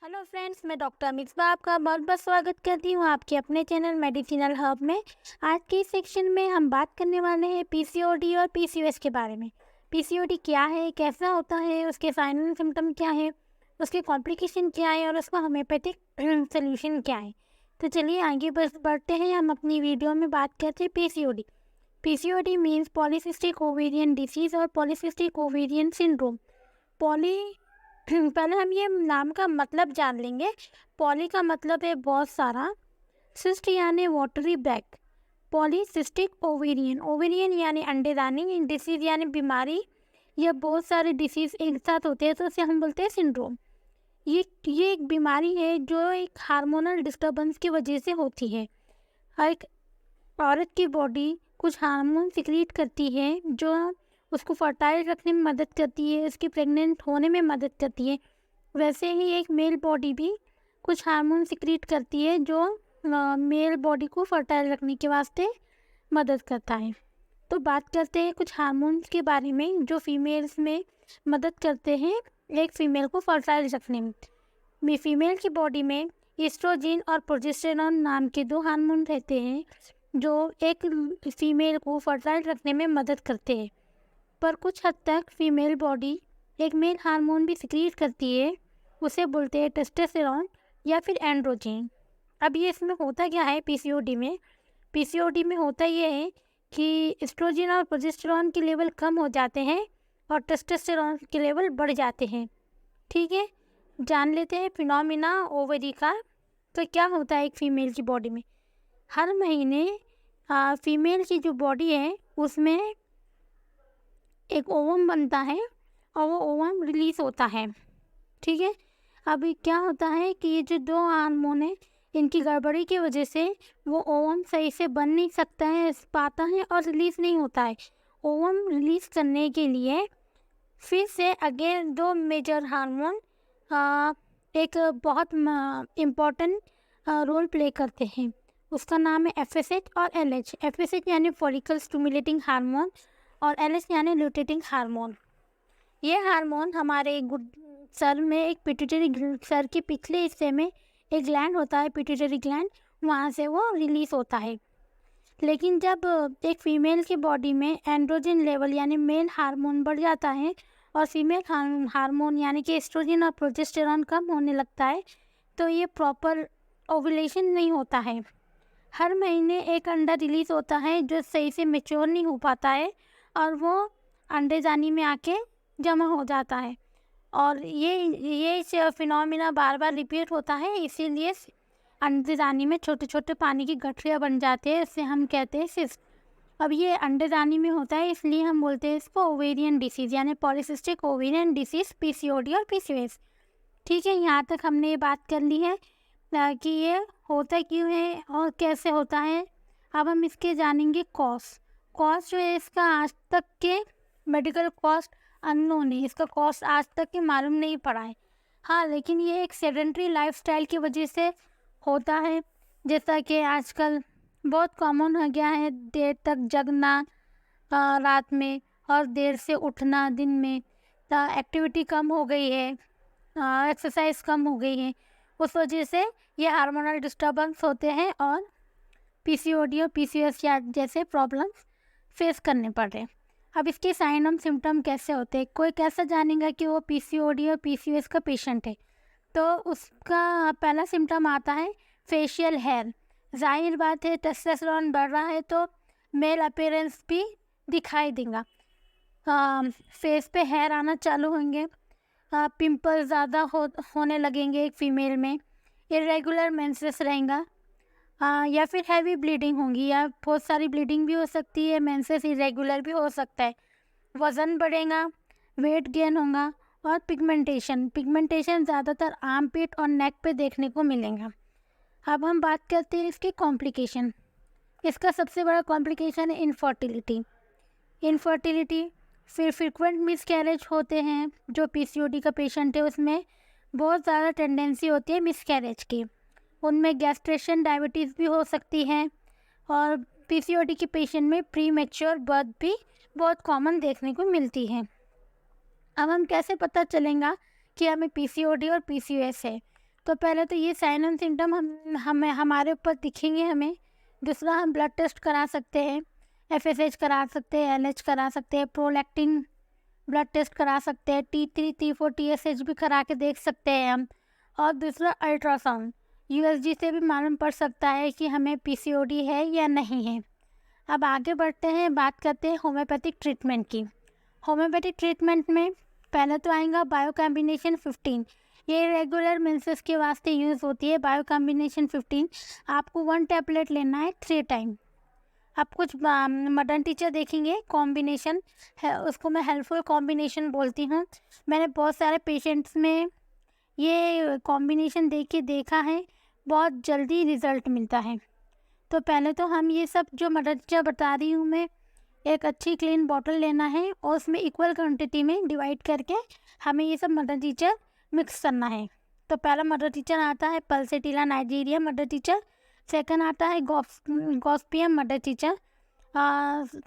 Hello friends, मैं doctor Misbah आपका बहुत बहुत स्वागत करती हूँ आपके अपने चैनल मेडिसिनल हब में। आज के इस सेक्शन में हम बात करने वाले हैं पीसीओडी और पीसीओएस के बारे में। पीसीओडी क्या है, कैसा होता है, उसके साइन एंड सिम्टम क्या है, उसके कॉम्प्लिकेशन क्या है और उसका होम्योपैथिक सोल्यूशन क्या है। तो चलिए आगे बस बढ़ते हैं। हम अपनी वीडियो में बात करते हैं PCOD. PCOD means polycystic ovarian disease और पॉलीसिस्टिक ओवेरियन सिंड्रोम। पॉली पहले हम ये नाम का मतलब जान लेंगे। पॉली का मतलब है बहुत सारा, सिस्ट यानी watery bag, polycystic ovarian, ovarian यानी अंडेदानी, डिसीज यानी बीमारी या बहुत सारे डिसीज एक साथ होते हैं तो उसे हम बोलते हैं सिंड्रोम। ये एक बीमारी है जो एक हार्मोनल डिस्टर्बेंस की वजह से होती है। एक औरत की बॉडी कुछ हार्मोन सिक्रीट करती है जो उसको फर्टाइल रखने में मदद करती है, उसकी प्रेग्नेंट होने में मदद करती है। वैसे ही एक मेल बॉडी भी कुछ हार्मोन सिक्रीट करती है जो मेल बॉडी को फर्टाइल रखने के वास्ते मदद करता है। तो बात करते हैं कुछ हार्मोन्स के बारे में जो फीमेल्स में मदद करते हैं एक फीमेल को फर्टाइल रखने में। फीमेल की बॉडी में एस्ट्रोजन और प्रोजेस्टेरॉन नाम के दो हार्मोन रहते हैं जो एक फीमेल को फर्टाइल रखने में मदद करते हैं। पर कुछ हद तक फीमेल बॉडी एक मेल हार्मोन भी सिक्रीट करती है, उसे बोलते हैं टेस्टोस्टेरोन या फिर एंड्रोजन। अब ये इसमें होता क्या है पीसीओडी में? पीसीओडी में होता ये है कि एस्ट्रोजन और प्रोजेस्टेरॉन के लेवल कम हो जाते हैं और टेस्टोस्टेरोन के लेवल बढ़ जाते हैं। ठीक है, जान लेते हैं फिनोमिना ओवरी का। तो क्या होता है एक फीमेल की बॉडी में? हर महीने फीमेल की जो बॉडी है उसमें एक ओवम बनता है और वो ओवम रिलीज होता है। ठीक है, अभी क्या होता है कि ये जो दो हार्मोन है इनकी गड़बड़ी की वजह से वो ओवम सही से बन नहीं सकता है, पाता है और रिलीज नहीं होता है। ओवम रिलीज करने के लिए फिर से अगेन दो मेजर हार्मोन एक बहुत इम्पॉर्टेंट रोल प्ले करते हैं। उसका नाम है एफएसएच और एलएच। एफएसएच यानी फॉलिकल स्टिमुलेटिंग हार्मोन और एलएच यानी ल्यूटेटिंग हार्मोन। ये हार्मोन हमारे सर में एक पिट्यूटरी, सर के पिछले हिस्से में एक ग्लैंड होता है पिट्यूटरी ग्लैंड, वहाँ से वो रिलीज होता है। लेकिन जब एक फीमेल की बॉडी में एंड्रोजन लेवल यानी मेल हार्मोन बढ़ जाता है और फीमेल हार्मोन यानी कि एस्ट्रोजन और प्रोजेस्टेरॉन कम होने लगता है तो ये प्रॉपर ओव्यूलेशन नहीं होता है। हर महीने एक अंडा रिलीज होता है जो सही से मैच्योर नहीं हो पाता है और वो अंडेदानी में आके जमा हो जाता है और ये फिनोमिना बार बार रिपीट होता है, इसीलिए अंडेदानी में छोटे छोटे पानी की गठरियाँ बन जाते हैं, इससे हम कहते हैं सिस्ट। अब ये अंडेदानी में होता है इसलिए हम बोलते हैं इसको ओवेरियन डिसीज यानी पॉलीसिस्टिक ओवेरियन डिसीज, पीसीओडी और पीसीओएस। ठीक है, यहाँ तक हमने ये बात कर ली है कि ये होता क्यों है और कैसे होता है। अब हम इसके जानेंगे कॉस्ट जो है इसका आज तक के मेडिकल कॉस्ट अननोन है, इसका कॉस्ट आज तक के मालूम नहीं पड़ा है। हाँ, लेकिन ये एक सेडेंट्री लाइफस्टाइल की वजह से होता है, जैसा कि आजकल बहुत कॉमन हो गया है देर तक जगना रात में और देर से उठना दिन में। एक्टिविटी कम हो गई है, एक्सरसाइज कम हो गई है, उस वजह से ये हार्मोनल डिस्टर्बेंस होते हैं और पीसीओडी और पीसीओएस जैसे प्रॉब्लम्स फेस करने पड़ रहे हैं। अब इसके साइन और सिम्टम कैसे होते हैं? कोई कैसे जानेगा कि वो पीसीओडी और पीसीओएस का पेशेंट है? तो उसका पहला सिम्टम आता है फेशियल हेयर। जाहिर बात है टेस्टोस्टेरोन बढ़ रहा है तो मेल अपीयरेंस भी दिखाई देगा। फेस पे हेयर आना चालू होंगे, पिंपल ज़्यादा होने लगेंगे एक फीमेल में, इरेगुलर मेंसेस रहेगा या फिर हैवी ब्लीडिंग होंगी या बहुत सारी ब्लीडिंग भी हो सकती है, मेंसेस इरेगुलर भी हो सकता है। वज़न बढ़ेगा, वेट गेन होगा और पिगमेंटेशन ज़्यादातर आर्म पिट और नेक पे देखने को मिलेगा। अब हम बात करते हैं इसके कॉम्प्लिकेशन। इसका सबसे बड़ा कॉम्प्लिकेशन है इनफर्टिलिटी। फिर फ्रिक्वेंट मिसकैरेज होते हैं। जो पीसीओडी का पेशेंट है उसमें बहुत ज़्यादा टेंडेंसी होती है मिसकैरेज की। उनमें गैस्ट्रेशन, डायबिटीज़ भी हो सकती है और पीसीओडी के पेशेंट में प्री मैच्योर बर्थ भी बहुत कॉमन देखने को मिलती है। अब हम कैसे पता चलेगा कि हमें पीसीओडी और पीसीओएस है? तो पहले तो ये साइन एंड सिम्टम हमें हमारे ऊपर दिखेंगे हमें। दूसरा, हम ब्लड टेस्ट करा सकते हैं, FSH करा सकते हैं, LH करा सकते हैं, प्रोलैक्टिन ब्लड टेस्ट करा सकते हैं, T3 T4 TSH भी करा के देख सकते हैं हम। और दूसरा, अल्ट्रासाउंड USG से भी मालूम पड़ सकता है कि हमें PCOD है या नहीं है। अब आगे बढ़ते हैं, बात करते हैं होम्योपैथिक ट्रीटमेंट की। होम्योपैथिक ट्रीटमेंट में पहले तो आएगा बायो कॉम्बिनेशन 15। ये रेगुलर मेंसेस के वास्ते यूज़ होती है बायो कॉम्बिनेशन 15। आपको 1 टैबलेट लेना है 3 टाइम। आप कुछ मॉडर्न टीचर देखेंगे कॉम्बिनेशन है, उसको मैं हेल्पफुल कॉम्बिनेशन बोलती हूँ। मैंने बहुत सारे पेशेंट्स में ये कॉम्बिनेशन देखा है, बहुत जल्दी रिज़ल्ट मिलता है। तो पहले तो हम ये सब जो मॉडर्न टीचर बता रही हूँ मैं, एक अच्छी क्लीन बॉटल लेना है और उसमें इक्वल क्वांटिटी में डिवाइड करके हमें ये सब मदर टीचर मिक्स करना है। तो पहला मदर टीचर आता है pulsatilla Nigeria mother teacher, second आता है गॉस्पियम मदर टीचर,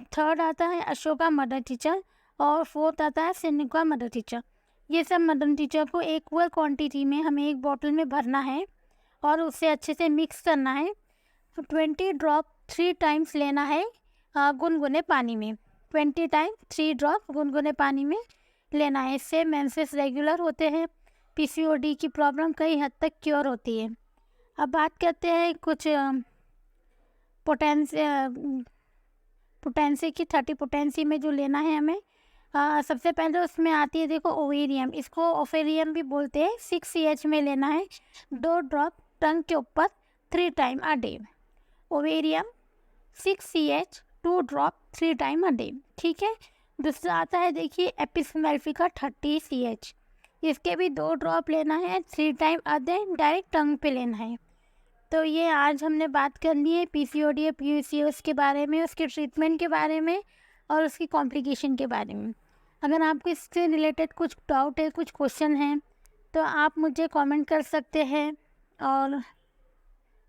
थर्ड आता है अशोका मदर टीचर और फोर्थ आता है सिनिका मदर टीचर। ये सब मदर टीचर को इक्वल क्वांटिटी में हमें एक बॉटल में भरना है और उसे अच्छे से मिक्स करना है। 20 ड्रॉप 3 टाइम्स लेना है गुनगुने पानी में। 20 टाइम 3 ड्रॉप गुनगुने पानी में लेना है। इससे मेंसेस रेगुलर होते हैं, PCOD की प्रॉब्लम कई हद तक क्योर होती है। अब बात करते हैं कुछ पोटेंसी की। 30 पोटेंसी में जो लेना है हमें, सबसे पहले उसमें आती है देखो ओवेरियम, इसको ओवेरियम भी बोलते हैं। 6 CH में लेना है 2 ड्रॉप टंग के ऊपर 3 टाइम अ डे। ओवेरियम 6 CH 2 drop 3 time a day, ठीक है। दूसरा आता है देखिए एपिसमेल्फिका 30 CH, इसके भी 2 ड्रॉप लेना है 3 टाइम अ डे, डायरेक्ट टंग पे लेना है। तो ये आज हमने बात कर ली है PCOD और PCOS के बारे में, उसके ट्रीटमेंट के बारे में और उसकी कॉम्प्लिकेशन के बारे में। अगर आपको इससे रिलेटेड कुछ डाउट है, कुछ क्वेश्चन हैं, तो आप मुझे कमेंट कर सकते हैं और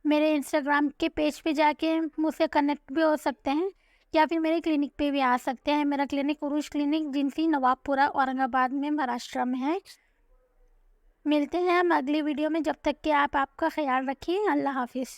मेरे इंस्टाग्राम के पेज पे जाके मुझसे कनेक्ट भी हो सकते हैं या फिर मेरे क्लिनिक पे भी आ सकते हैं। मेरा क्लिनिक उरुष क्लिनिक जिनसी नवाबपुरा औरंगाबाद में महाराष्ट्र में है। मिलते हैं हम अगली वीडियो में, जब तक कि आप आपका ख्याल रखिए। अल्लाह हाफिज़।